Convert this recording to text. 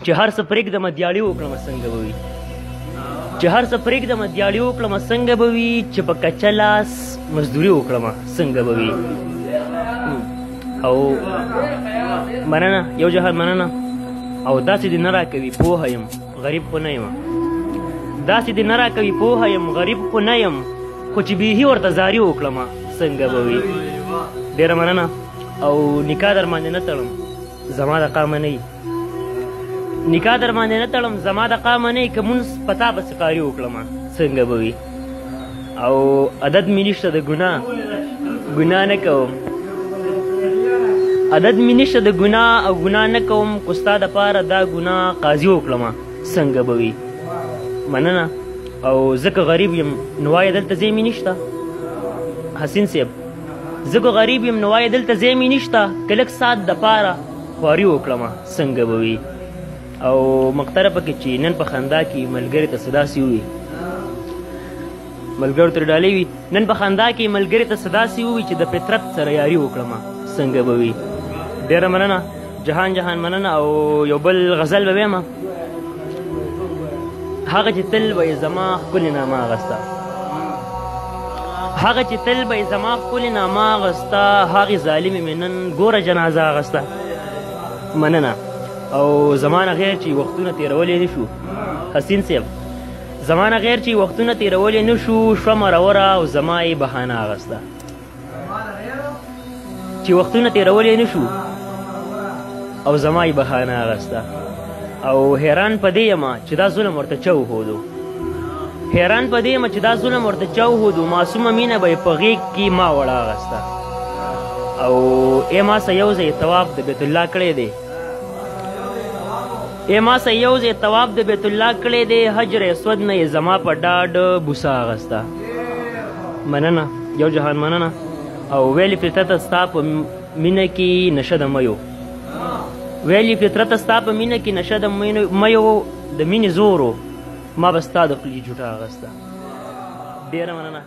چې هر څه پرېږدمه دیاړي وکړمه څنګه به وي چې هر څه پرېږدمه دیاړي وکړمه څنګه به وي چې په کچه لاس مزدوري وکړمه څنګه به وي او مننه یو جهان مننه او داسې دې نه راکوي پوهه یم غریب خو نه یم داسې دې نه راکوي پوهه یم غریب خو نه یم خو چې بیخي ورته زاري وکړمه څنګه به وي ډېره مننه او نکاح در باندې نه تړم زما د قامه نه نکاح در باندې نه تړم زما د قامه نه که مونځ په تا پسې قاري وکړمه څنګه به وي او عدد مې نشته د ګناه نه کوم عدد مې نشته د ګناه او ګناه نه کوم خو ستا دپاره دا ګناه قاضي وکړمه څنګه به وي مننه او ځکه غریب یم نو وایه دلته ځای مې نشته حسین صاحب ځکه غریب یم نو وایه دلته ځای مې نشته که لږ ساعت دپاره خواري وکړمه څنګه به وي او مقتره پکې چې نن په خندا کې ملګري ته څه داسې ووي ملګرو ترې ډالۍ وي نن په خندا کې ملګري ته څه داسې ووي چې د فطرت سره یاري وکړمه څنګه به وي ډېره مننه جهان مننه او یو بل غزل به ویمه هغه چې تل به یې زما ښکلې نامه اغسته هغه چې تل به یې زما ښکلې نامه اغسته هغې ظالمې مې نن ګوره جنازه اغسته مننه او زمانه غیر چې وختونه تېرولی نه شو حسین صاحب زمانه غیر چې وختونه تېرولی نه شو شوه مروره او زما یې بهانه اغسته چې وختونه تېرولی نه شو او زما یې بهانه اغسته او حیران په دې یم چې دا ظلم ورته چا وښودو حیران په دې یم چې دا ظلم ورته چا وښودو معصومه مینه به یې په غېږ کې ما وړه اغسته او ای ما سه یو ځای طواف د بیت الله کړی دی ای ما سه یو ځای طواف د بیت الله کړی دی حجر اسود نه یې زما په ډاډ بوسه اغسته مننه یو جهان مننه او ویلې فطرته ستا په مینه کې نشه د میو ویلې فطرته ستا په مینه کې نشه د میو د مینې زورو ما به ستا د خولې جوټه اغسته ډېره مننه